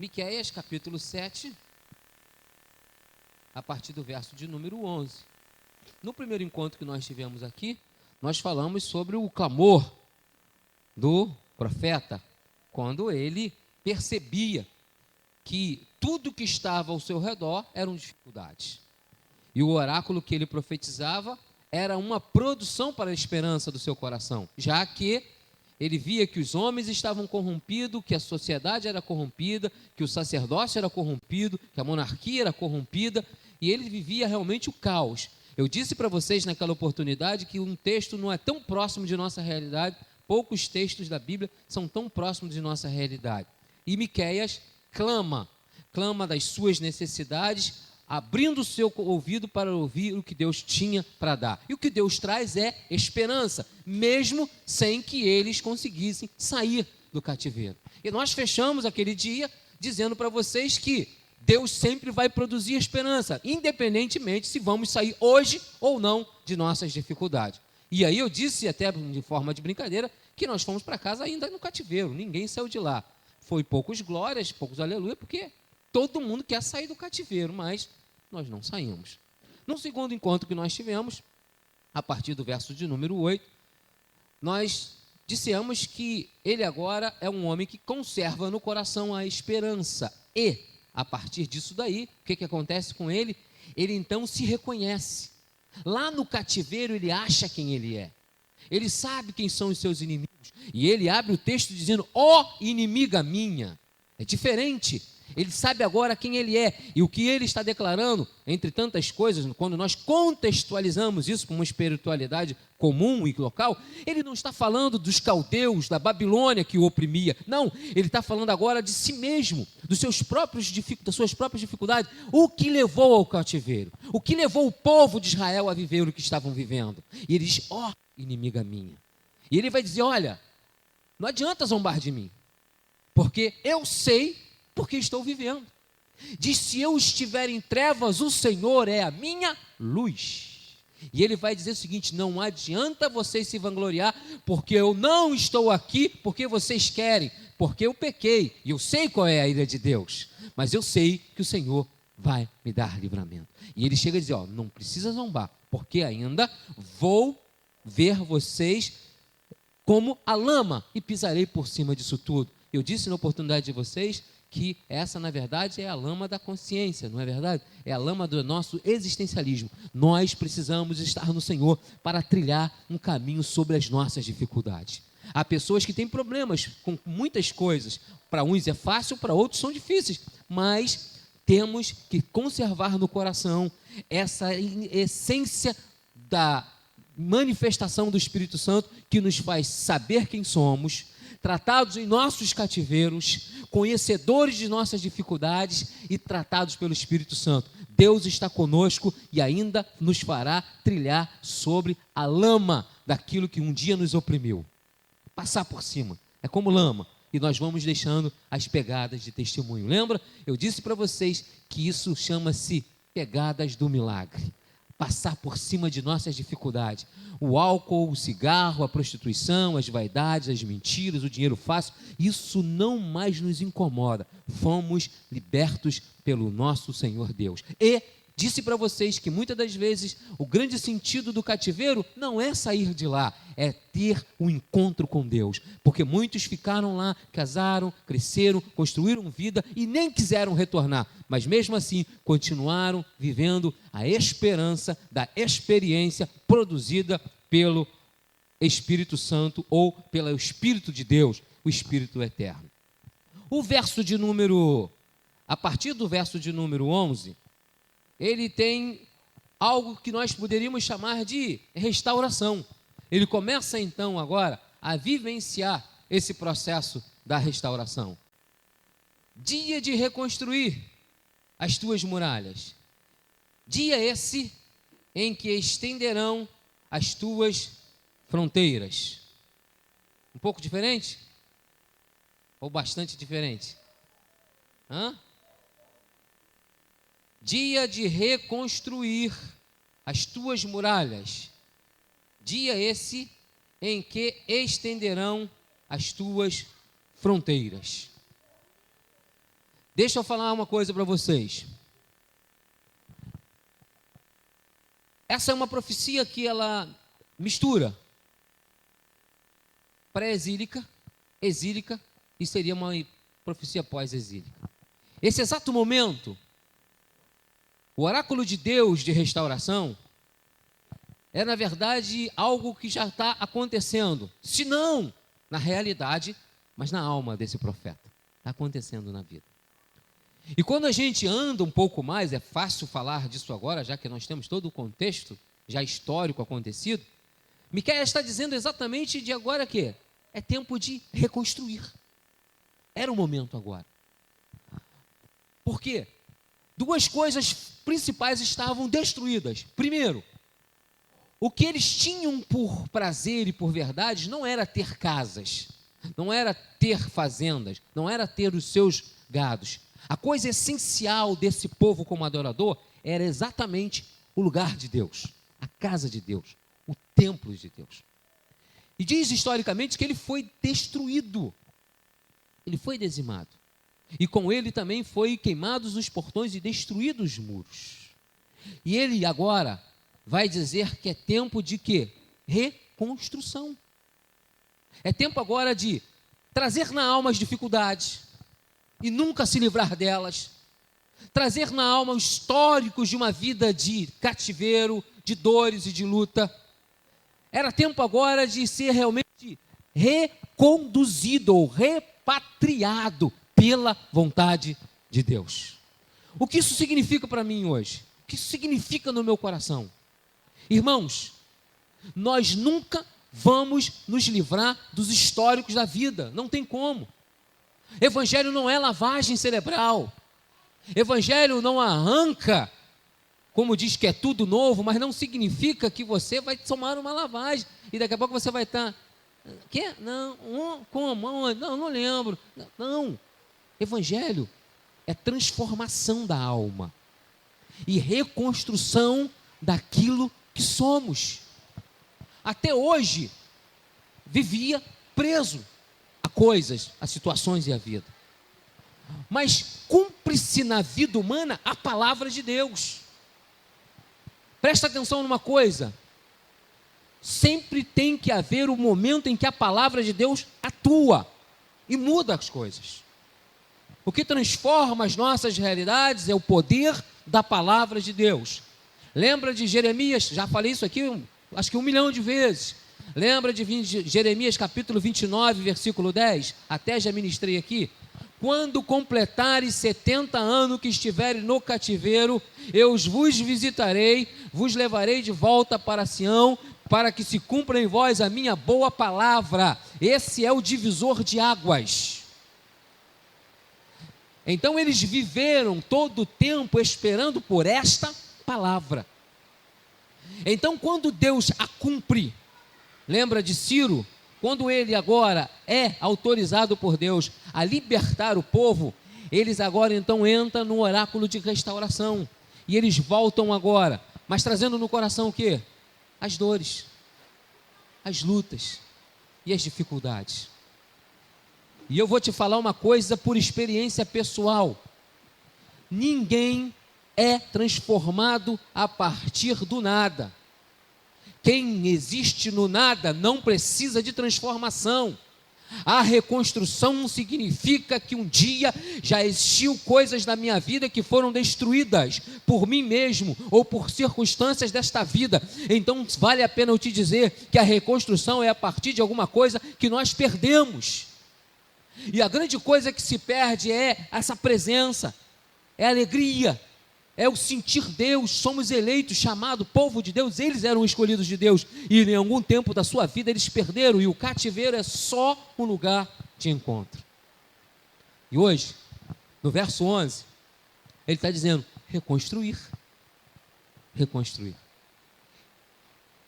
Miqueias, capítulo 7, a partir do verso de número 11. No primeiro encontro que nós tivemos aqui, nós falamos sobre o clamor do profeta, quando ele percebia que tudo que estava ao seu redor eram dificuldades. E o oráculo que ele profetizava era uma produção para a esperança do seu coração, já que ele via que os homens estavam corrompidos, que a sociedade era corrompida, que o sacerdócio era corrompido, que a monarquia era corrompida, e ele vivia realmente o caos. Eu disse para vocês naquela oportunidade que um texto não é tão próximo de nossa realidade, poucos textos da Bíblia são tão próximos de nossa realidade. E Miqueias clama das suas necessidades, abrindo o seu ouvido para ouvir o que Deus tinha para dar. E o que Deus traz é esperança, mesmo sem que eles conseguissem sair do cativeiro. E nós fechamos aquele dia dizendo para vocês que Deus sempre vai produzir esperança, independentemente se vamos sair hoje ou não de nossas dificuldades. E aí eu disse, até de forma de brincadeira, que nós fomos para casa ainda no cativeiro, ninguém saiu de lá. Foi poucos glórias, poucos aleluia, porque todo mundo quer sair do cativeiro, mas nós não saímos. No segundo encontro que nós tivemos, a partir do verso de número 8, nós dissemos que ele agora é um homem que conserva no coração a esperança. E, a partir disso daí, o que acontece com ele? Ele então se reconhece. Lá no cativeiro ele acha quem ele é. Ele sabe quem são os seus inimigos. E ele abre o texto dizendo, ó inimiga minha. É diferente. Ele sabe agora quem ele é. E o que ele está declarando, entre tantas coisas, quando nós contextualizamos isso com uma espiritualidade comum e local, ele não está falando dos caldeus, da Babilônia que o oprimia. Não, ele está falando agora de si mesmo, das suas próprias dificuldades. O que levou ao cativeiro? O que levou o povo de Israel a viver o que estavam vivendo? E ele diz, ó inimiga minha. E ele vai dizer, olha, não adianta zombar de mim, porque eu sei porque estou vivendo. Diz, se eu estiver em trevas, o Senhor é a minha luz. E ele vai dizer o seguinte, não adianta vocês se vangloriar, porque eu não estou aqui porque vocês querem, porque eu pequei, e eu sei qual é a ira de Deus, mas eu sei que o Senhor vai me dar livramento. E ele chega a dizer, ó, não precisa zombar, porque ainda vou ver vocês como a lama e pisarei por cima disso tudo. Eu disse na oportunidade de vocês que essa, na verdade, é a lama da consciência, não é verdade? É a lama do nosso existencialismo. Nós precisamos estar no Senhor para trilhar um caminho sobre as nossas dificuldades. Há pessoas que têm problemas com muitas coisas. Para uns é fácil, para outros são difíceis. Mas temos que conservar no coração essa essência da manifestação do Espírito Santo que nos faz saber quem somos, tratados em nossos cativeiros, conhecedores de nossas dificuldades e tratados pelo Espírito Santo. Deus está conosco e ainda nos fará trilhar sobre a lama daquilo que um dia nos oprimiu. Passar por cima, é como lama, e nós vamos deixando as pegadas de testemunho. Lembra? Eu disse para vocês que isso chama-se pegadas do milagre. Passar por cima de nossas dificuldades. O álcool, o cigarro, a prostituição, as vaidades, as mentiras, o dinheiro fácil, isso não mais nos incomoda. Fomos libertos pelo nosso Senhor Deus. E disse para vocês que muitas das vezes o grande sentido do cativeiro não é sair de lá, é ter um encontro com Deus. Porque muitos ficaram lá, casaram, cresceram, construíram vida e nem quiseram retornar. Mas mesmo assim, continuaram vivendo a esperança da experiência produzida pelo Espírito Santo ou pelo Espírito de Deus, o Espírito Eterno. A partir do verso de número 11, ele tem algo que nós poderíamos chamar de restauração. Ele começa então agora a vivenciar esse processo da restauração. Dia de reconstruir as tuas muralhas. Dia esse em que estenderão as tuas fronteiras. Um pouco diferente? Ou bastante diferente? Dia de reconstruir as tuas muralhas. Dia esse em que estenderão as tuas fronteiras. Deixa eu falar uma coisa para vocês. Essa é uma profecia que ela mistura pré-exílica, exílica e seria uma profecia pós-exílica. Esse exato momento, o oráculo de Deus de restauração é, na verdade, algo que já está acontecendo. Se não na realidade, mas na alma desse profeta. Está acontecendo na vida. E quando a gente anda um pouco mais, é fácil falar disso agora, já que nós temos todo o contexto já histórico acontecido, Miqueias está dizendo exatamente de agora que é tempo de reconstruir. Era o momento agora. Por quê? Duas coisas principais estavam destruídas. Primeiro, o que eles tinham por prazer e por verdade não era ter casas, não era ter fazendas, não era ter os seus gados. A coisa essencial desse povo como adorador era exatamente o lugar de Deus, a casa de Deus, o templo de Deus. E diz historicamente que ele foi destruído, ele foi dizimado. E com ele também foi queimados os portões e destruídos os muros. E ele agora vai dizer que é tempo de quê? Reconstrução. É tempo agora de trazer na alma as dificuldades e nunca se livrar delas. Trazer na alma os históricos de uma vida de cativeiro, de dores e de luta. Era tempo agora de ser realmente reconduzido ou repatriado pela vontade de Deus. O que isso significa para mim hoje? O que isso significa no meu coração? Irmãos, nós nunca vamos nos livrar dos históricos da vida, não tem como. Evangelho não é lavagem cerebral. Evangelho não arranca, como diz que é tudo novo, mas não significa que você vai tomar uma lavagem e daqui a pouco você vai estar... Quê? Não, como? Não lembro. Não. Evangelho é transformação da alma e reconstrução daquilo que somos. Até hoje, vivia preso a coisas, a situações e a vida. Mas cumpre-se na vida humana a palavra de Deus. Presta atenção numa coisa. Sempre tem que haver um momento em que a palavra de Deus atua e muda as coisas. O que transforma as nossas realidades é o poder da palavra de Deus. Lembra de Jeremias? Já falei isso aqui acho que 1 milhão de vezes. Lembra de Jeremias capítulo 29, versículo 10? Até já ministrei aqui. Quando completares 70 anos que estiverem no cativeiro, eu vos visitarei, vos levarei de volta para Sião, para que se cumpra em vós a minha boa palavra. Esse é o divisor de águas. Então eles viveram todo o tempo esperando por esta palavra. Então quando Deus a cumpre, lembra de Ciro? Quando ele agora é autorizado por Deus a libertar o povo, eles agora então entram no oráculo de restauração. E eles voltam agora, mas trazendo no coração o quê? As dores, as lutas e as dificuldades. E eu vou te falar uma coisa por experiência pessoal. Ninguém é transformado a partir do nada. Quem existe no nada não precisa de transformação. A reconstrução significa que um dia já existiu coisas na minha vida que foram destruídas por mim mesmo ou por circunstâncias desta vida. Então vale a pena eu te dizer que a reconstrução é a partir de alguma coisa que nós perdemos. E a grande coisa que se perde é essa presença, é a alegria, é o sentir Deus. Somos eleitos, chamados povo de Deus. Eles eram escolhidos de Deus e em algum tempo da sua vida eles perderam, e o cativeiro é só um lugar de encontro. E hoje, no verso 11, ele está dizendo: reconstruir. Reconstruir.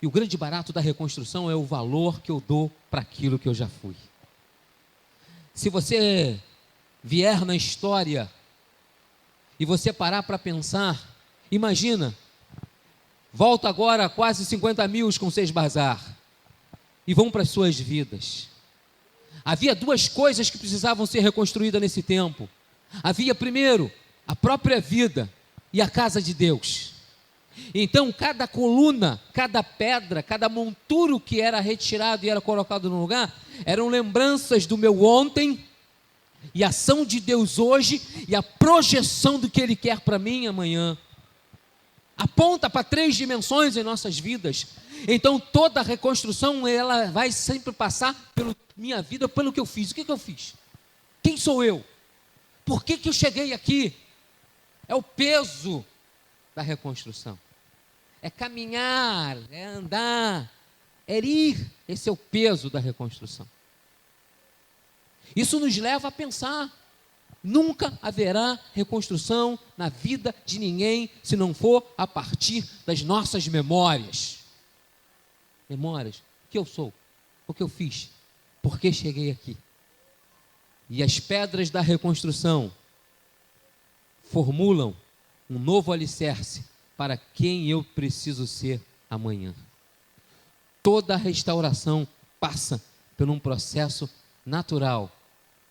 E o grande barato da reconstrução é o valor que eu dou para aquilo que eu já fui. Se você vier na história e você parar para pensar, imagina, volta agora quase 50 mil com 6 bazar e vão para as suas vidas. Havia duas coisas que precisavam ser reconstruídas nesse tempo: Havia primeiro a própria vida e a casa de Deus. Então, cada coluna, cada pedra, cada monturo que era retirado e era colocado no lugar, eram lembranças do meu ontem, e a ação de Deus hoje, e a projeção do que Ele quer para mim amanhã. Aponta para 3 dimensões em nossas vidas. Então, toda a reconstrução, ela vai sempre passar pela minha vida, pelo que eu fiz. O que eu fiz? Quem sou eu? Por que eu cheguei aqui? É o peso da reconstrução. É caminhar, é andar, é ir. Esse é o peso da reconstrução. Isso nos leva a pensar: nunca haverá reconstrução na vida de ninguém se não for a partir das nossas memórias. Memórias. O que eu sou? O que eu fiz? Por que cheguei aqui? E as pedras da reconstrução formulam um novo alicerce para quem eu preciso ser amanhã. Toda a restauração passa por um processo natural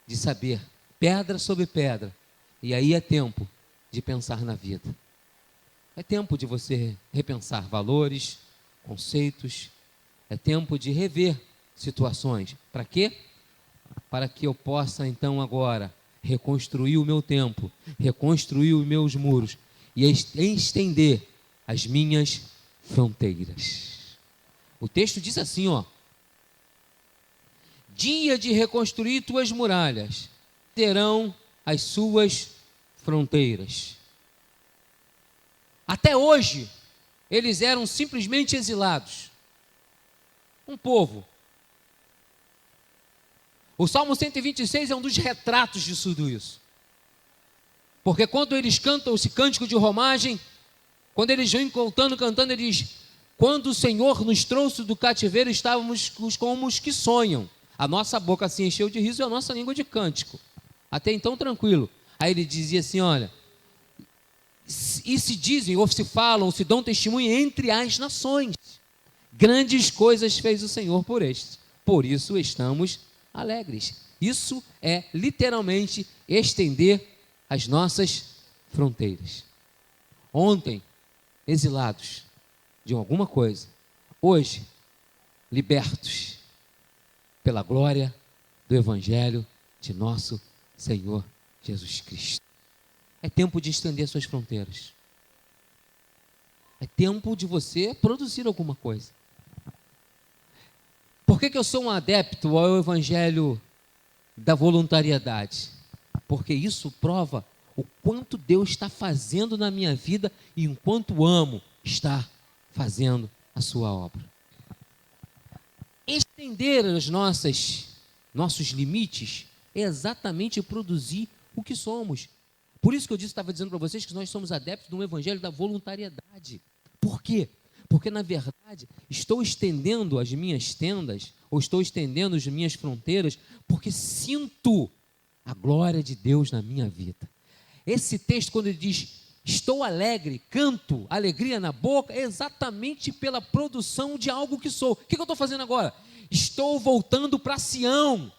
de saber, pedra sobre pedra, e aí é tempo de pensar na vida. É tempo de você repensar valores, conceitos, é tempo de rever situações. Para quê? Para que eu possa então agora reconstruir o meu templo, reconstruir os meus muros e estender as minhas fronteiras. O texto diz assim, ó: dia de reconstruir tuas muralhas, terão as suas fronteiras. Até hoje, eles eram simplesmente exilados. Um povo. O Salmo 126 é um dos retratos de tudo isso. Porque quando eles cantam esse cântico de romagem, quando eles vêm cantando, eles dizem: quando o Senhor nos trouxe do cativeiro, estávamos como os que sonham. A nossa boca se encheu de riso e a nossa língua de cântico. Até então tranquilo. Aí ele dizia assim, olha: e se dizem, ou se falam, ou se dão testemunho entre as nações. Grandes coisas fez o Senhor por estes. Por isso estamos alegres. Isso é literalmente estender as nossas fronteiras. Ontem, exilados de alguma coisa. Hoje, libertos pela glória do Evangelho de nosso Senhor Jesus Cristo. É tempo de estender suas fronteiras. É tempo de você produzir alguma coisa. Por que eu sou um adepto ao Evangelho da voluntariedade? Porque isso prova o quanto Deus está fazendo na minha vida e enquanto amo, está fazendo a sua obra. Estender os nossos limites é exatamente produzir o que somos. Por isso que eu estava dizendo para vocês que nós somos adeptos de um evangelho da voluntariedade. Por quê? Porque, na verdade, estou estendendo as minhas tendas, ou estou estendendo as minhas fronteiras, porque sinto a glória de Deus na minha vida. Esse texto, quando ele diz: estou alegre, canto, alegria na boca, é exatamente pela produção de algo que sou. O que eu estou fazendo agora? Estou voltando para Sião.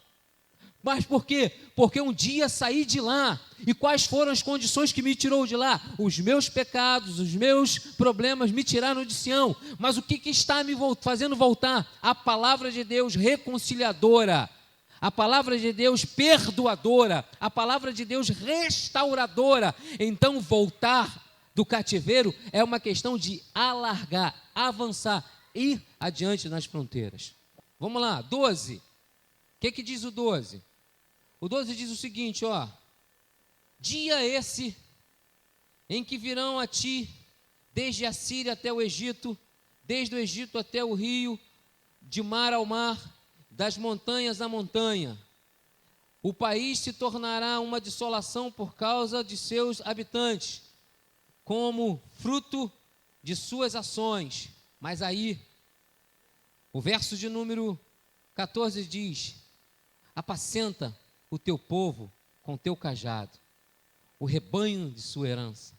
Mas por quê? Porque um dia saí de lá. E quais foram as condições que me tirou de lá? Os meus pecados, os meus problemas me tiraram de Sião. Mas o que está me fazendo voltar? A palavra de Deus reconciliadora. A palavra de Deus perdoadora. A palavra de Deus restauradora. Então voltar do cativeiro é uma questão de alargar, avançar, ir adiante nas fronteiras. Vamos lá, 12. O que diz o 12? O 12 diz o seguinte, ó: dia esse em que virão a ti, desde a Síria até o Egito, desde o Egito até o rio, de mar ao mar, das montanhas à montanha. O país se tornará uma desolação por causa de seus habitantes, como fruto de suas ações. Mas aí, o verso de número 14 diz: apacenta o teu povo com teu cajado, o rebanho de sua herança,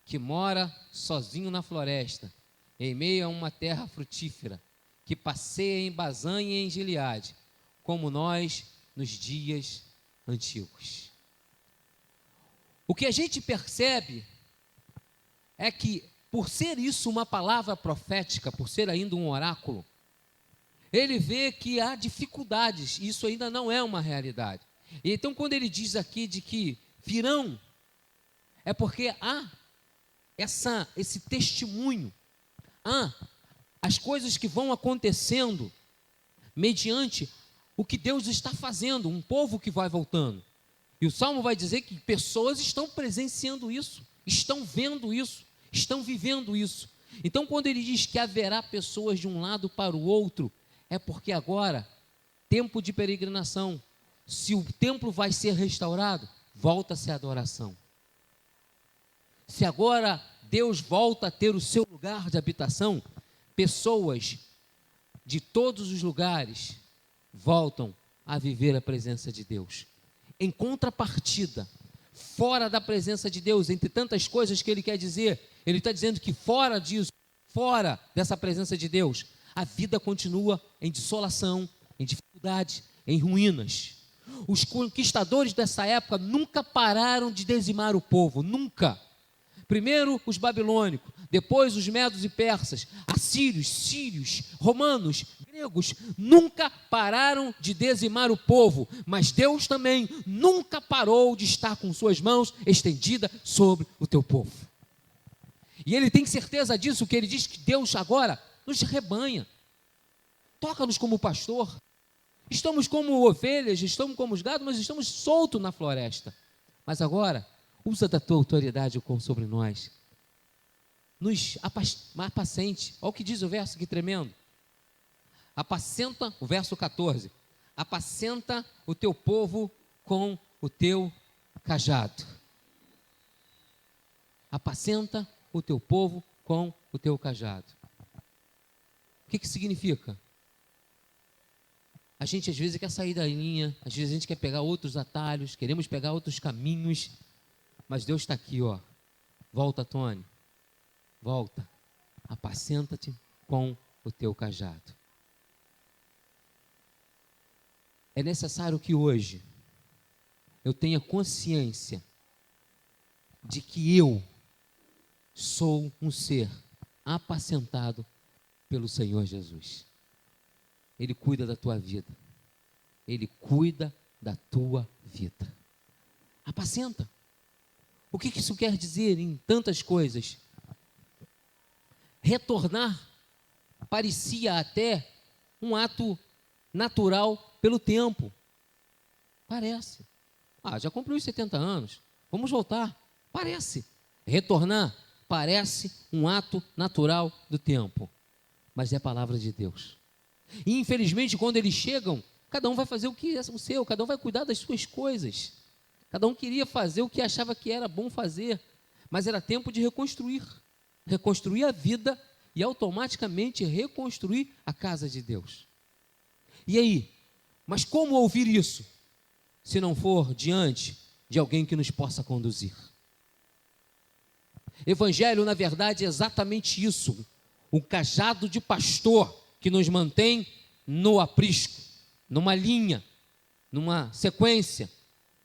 que mora sozinho na floresta, em meio a uma terra frutífera, que passeia em Bazã e em Gileade, como nós nos dias antigos. O que a gente percebe é que, por ser isso uma palavra profética, por ser ainda um oráculo, ele vê que há dificuldades, isso ainda não é uma realidade. Então, quando ele diz aqui de que virão, é porque há esse testemunho, há as coisas que vão acontecendo mediante o que Deus está fazendo, um povo que vai voltando. E o Salmo vai dizer que pessoas estão presenciando isso, estão vendo isso, estão vivendo isso. Então, quando ele diz que haverá pessoas de um lado para o outro, é porque agora, tempo de peregrinação, se o templo vai ser restaurado, volta-se a adoração. Se agora Deus volta a ter o seu lugar de habitação, pessoas de todos os lugares voltam a viver a presença de Deus. Em contrapartida, fora da presença de Deus, entre tantas coisas que ele quer dizer, ele está dizendo que fora disso, fora dessa presença de Deus, a vida continua em dissolação, em dificuldade, em ruínas. Os conquistadores dessa época nunca pararam de dizimar o povo, nunca. Primeiro os babilônicos, depois os medos e persas, assírios, sírios, romanos, gregos, nunca pararam de dizimar o povo, mas Deus também nunca parou de estar com suas mãos estendidas sobre o teu povo. E ele tem certeza disso, que ele diz que Deus agora nos rebanha, toca-nos como pastor, estamos como ovelhas, estamos como os gados, mas estamos soltos na floresta. Mas agora, usa da tua autoridade sobre nós, nos apacente. Olha o que diz o verso, que tremendo. Apacenta, o verso 14, apacenta o teu povo com o teu cajado. Apacenta o teu povo com o teu cajado. O que significa? A gente às vezes quer sair da linha, às vezes a gente quer pegar outros atalhos, queremos pegar outros caminhos, mas Deus está aqui, ó. Volta, Tony, volta, apacenta-te com o teu cajado. É necessário que hoje eu tenha consciência de que eu sou um ser apacentado pelo Senhor Jesus. Ele cuida da tua vida. Ele cuida da tua vida. Apacenta. O que isso quer dizer em tantas coisas? Retornar parecia até um ato natural pelo tempo. Parece. Já cumpriu os 70 anos. Vamos voltar. Parece. Retornar parece um ato natural do tempo. Mas é a palavra de Deus. E infelizmente, quando eles chegam, cada um vai fazer o que é o seu, cada um vai cuidar das suas coisas. Cada um queria fazer o que achava que era bom fazer, mas era tempo de reconstruir a vida e automaticamente reconstruir a casa de Deus. E aí? Mas como ouvir isso, se não for diante de alguém que nos possa conduzir? Evangelho, na verdade, é exatamente isso, um cajado de pastor que nos mantém no aprisco, numa linha, numa sequência,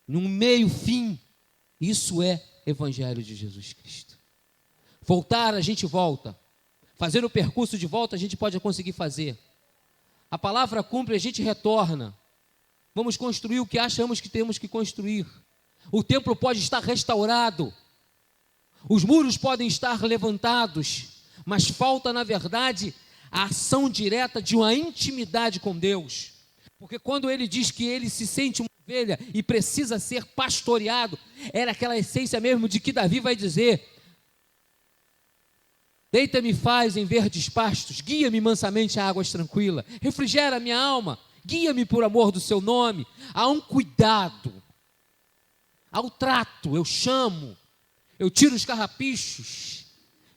num meio-fim. Isso é Evangelho de Jesus Cristo. Voltar, a gente volta. Fazer o percurso de volta, a gente pode conseguir fazer. A palavra cumpre, a gente retorna. Vamos construir o que achamos que temos que construir. O templo pode estar restaurado. Os muros podem estar levantados. Mas falta, na verdade, a ação direta de uma intimidade com Deus. Porque quando ele diz que ele se sente uma ovelha e precisa ser pastoreado, era aquela essência mesmo de que Davi vai dizer: deita-me faz em verdes pastos, guia-me mansamente a águas tranquilas, refrigera minha alma, guia-me por amor do seu nome. Há um cuidado, ao trato, eu chamo, eu tiro os carrapichos,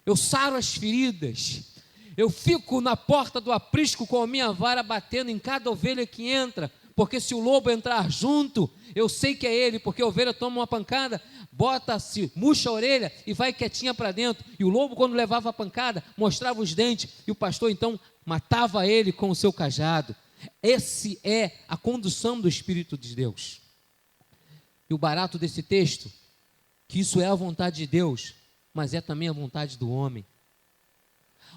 eu saro as feridas, eu fico na porta do aprisco com a minha vara batendo em cada ovelha que entra, porque se o lobo entrar junto, eu sei que é ele, porque a ovelha toma uma pancada, bota-se, murcha a orelha e vai quietinha para dentro, e o lobo, quando levava a pancada, mostrava os dentes, e o pastor então matava ele com o seu cajado. Esse é a condução do Espírito de Deus. E o barato desse texto que isso é a vontade de Deus, mas é também a vontade do homem.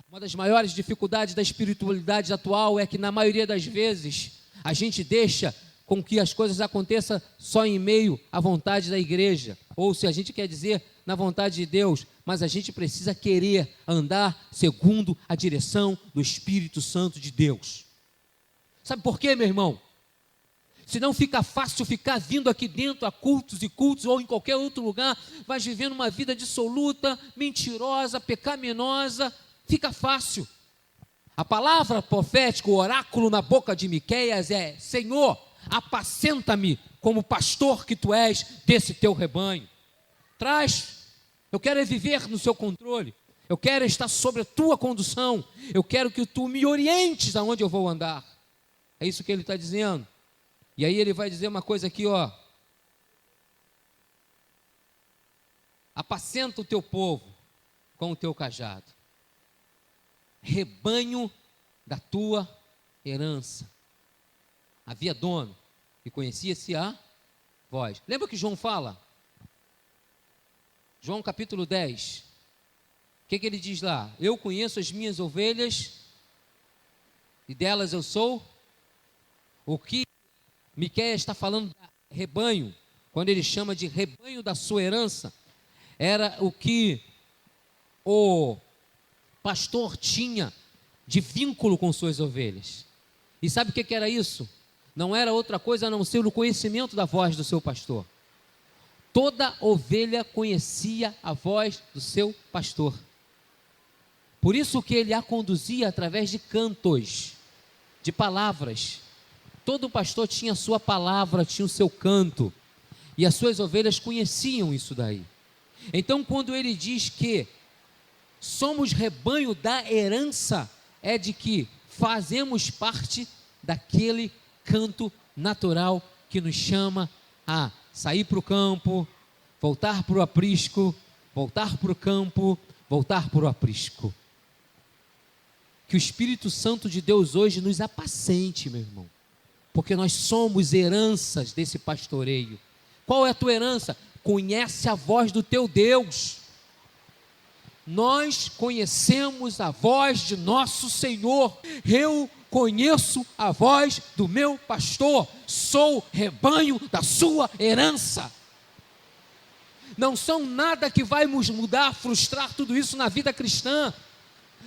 Uma das maiores dificuldades da espiritualidade atual é que, na maioria das vezes, a gente deixa com que as coisas aconteçam só em meio à vontade da igreja, ou se a gente quer dizer, na vontade de Deus, mas a gente precisa querer andar segundo a direção do Espírito Santo de Deus. Sabe por quê, meu irmão? Senão fica fácil ficar vindo aqui dentro a cultos e cultos, ou em qualquer outro lugar, vai vivendo uma vida dissoluta, mentirosa, pecaminosa, fica fácil. A palavra profética, o oráculo na boca de Miqueias é: Senhor, apacenta-me como pastor que tu és desse teu rebanho. Eu quero viver no seu controle, eu quero estar sob a tua condução, eu quero que tu me orientes aonde eu vou andar. É isso que ele está dizendo. E aí ele vai dizer uma coisa aqui, ó: apacenta o teu povo com o teu cajado, rebanho da tua herança. Havia dono e conhecia-se a voz. Lembra que João fala? João capítulo 10. O que ele diz lá? Eu conheço as minhas ovelhas e delas eu sou. O que Miqueias está falando de rebanho, quando ele chama de rebanho da sua herança, era o que o pastor tinha de vínculo com suas ovelhas. E sabe o que era isso? Não era outra coisa a não ser o conhecimento da voz do seu pastor. Toda ovelha conhecia a voz do seu pastor. Por isso que ele a conduzia através de cantos, de palavras. Todo pastor tinha a sua palavra, tinha o seu canto, e as suas ovelhas conheciam isso daí. Então, quando ele diz que somos rebanho da herança, é de que fazemos parte daquele canto natural que nos chama a sair para o campo, voltar para o aprisco, voltar para o campo, voltar para o aprisco. Que o Espírito Santo de Deus hoje nos apacente, meu irmão, porque nós somos heranças desse pastoreio. Qual é a tua herança? Conhece a voz do teu Deus. Nós conhecemos a voz de nosso Senhor. Eu conheço a voz do meu pastor. Sou rebanho da sua herança. Não são nada que vai nos mudar, frustrar tudo isso na vida cristã.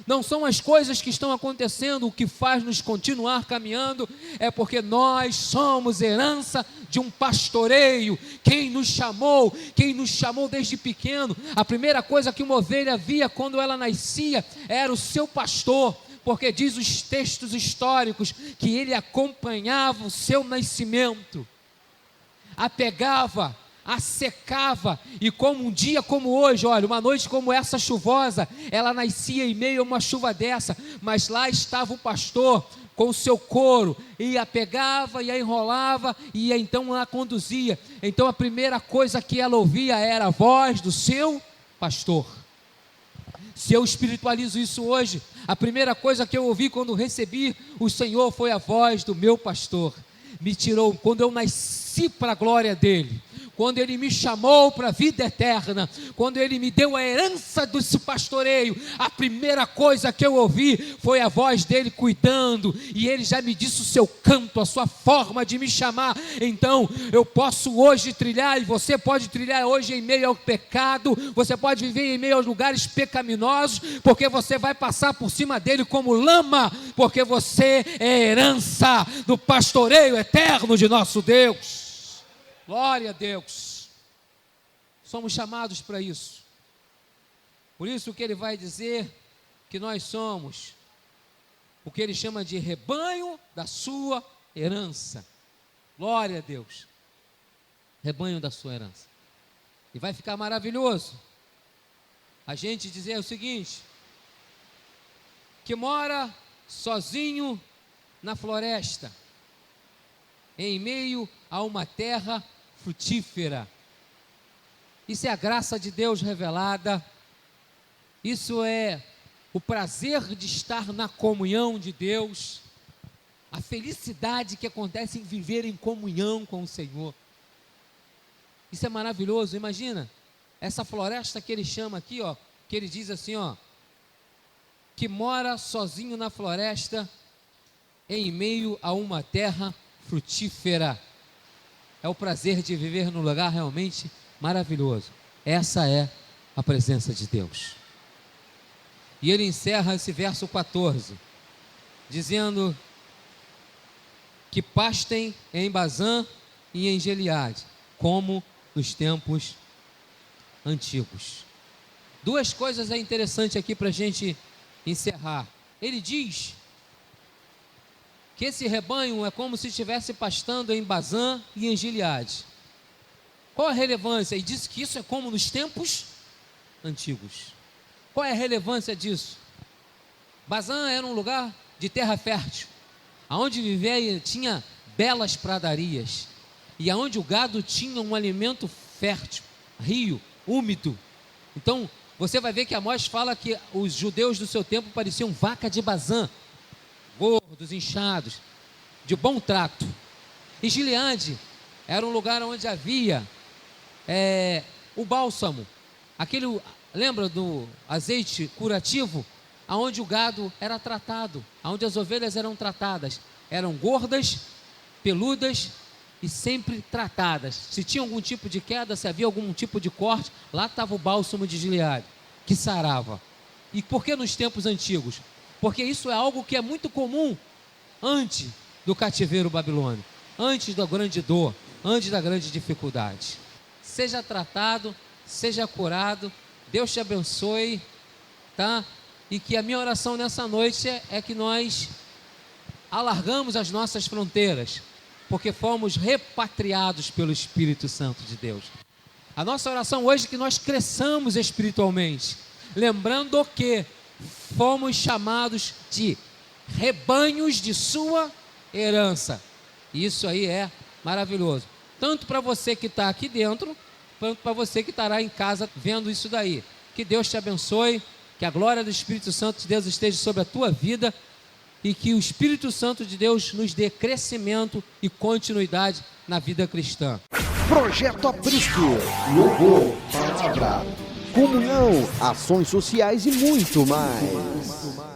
Não são as coisas que estão acontecendo, o que faz nos continuar caminhando, é porque nós somos herança de um pastoreio. Quem nos chamou desde pequeno, a primeira coisa que uma ovelha via quando ela nascia, era o seu pastor, porque diz os textos históricos, que ele acompanhava o seu nascimento, a pegava, a secava, e como um dia como hoje, olha, uma noite como essa chuvosa, ela nascia em meio a uma chuva dessa, mas lá estava o pastor com o seu couro, e a pegava, e a enrolava, e então a conduzia. Então a primeira coisa que ela ouvia era a voz do seu pastor. Se eu espiritualizo isso hoje, a primeira coisa que eu ouvi quando recebi o Senhor foi a voz do meu pastor. Me tirou, quando eu nasci para a glória dele, quando ele me chamou para a vida eterna, quando ele me deu a herança desse pastoreio, a primeira coisa que eu ouvi foi a voz dele cuidando, e ele já me disse o seu canto, a sua forma de me chamar. Então eu posso hoje trilhar, e você pode trilhar hoje em meio ao pecado, você pode viver em meio aos lugares pecaminosos, porque você vai passar por cima dele como lama, porque você é herança do pastoreio eterno de nosso Deus. Glória a Deus. Somos chamados para isso. Por isso que ele vai dizer que nós somos o que ele chama de rebanho da sua herança. Glória a Deus. Rebanho da sua herança. E vai ficar maravilhoso a gente dizer o seguinte: que mora sozinho na floresta, em meio a uma terra frutífera. Isso é a graça de Deus revelada. Isso é o prazer de estar na comunhão de Deus, a felicidade que acontece em viver em comunhão com o Senhor. Isso é maravilhoso. Imagina, essa floresta que ele chama aqui, ó, que ele diz assim, ó, que mora sozinho na floresta, em meio a uma terra frutífera. É o prazer de viver num lugar realmente maravilhoso. Essa é a presença de Deus. E ele encerra esse verso 14, dizendo que pastem em Bazã e em Gileade, como nos tempos antigos. Duas coisas é interessante aqui para a gente encerrar. Ele diz que esse rebanho é como se estivesse pastando em Bazã e em Gileade. Qual a relevância? E diz que isso é como nos tempos antigos. Qual é a relevância disso? Bazã era um lugar de terra fértil, aonde vivia tinha belas pradarias, e aonde o gado tinha um alimento fértil, rio, úmido. Então, você vai ver que Amós fala que os judeus do seu tempo pareciam vaca de Bazã, gordos, inchados, de bom trato. E Gileade era um lugar onde havia o bálsamo, lembra do azeite curativo, aonde o gado era tratado, aonde as ovelhas eram tratadas, eram gordas, peludas e sempre tratadas. Se tinha algum tipo de queda, se havia algum tipo de corte, lá estava o bálsamo de Gileade, que sarava. E por que nos tempos antigos? Porque isso é algo que é muito comum antes do cativeiro babilônico, antes da grande dor, antes da grande dificuldade. Seja tratado, seja curado, Deus te abençoe, tá? E que a minha oração nessa noite é que nós alargamos as nossas fronteiras, porque fomos repatriados pelo Espírito Santo de Deus. A nossa oração hoje é que nós cresçamos espiritualmente, lembrando que fomos chamados de rebanhos de sua herança. Isso aí é maravilhoso, tanto para você que está aqui dentro, quanto para você que estará em casa vendo isso daí. Que Deus te abençoe, que a glória do Espírito Santo de Deus esteja sobre a tua vida, e que o Espírito Santo de Deus nos dê crescimento e continuidade na vida cristã. Projeto Aprisco, louvor, palavra, comunhão, ações sociais e muito mais.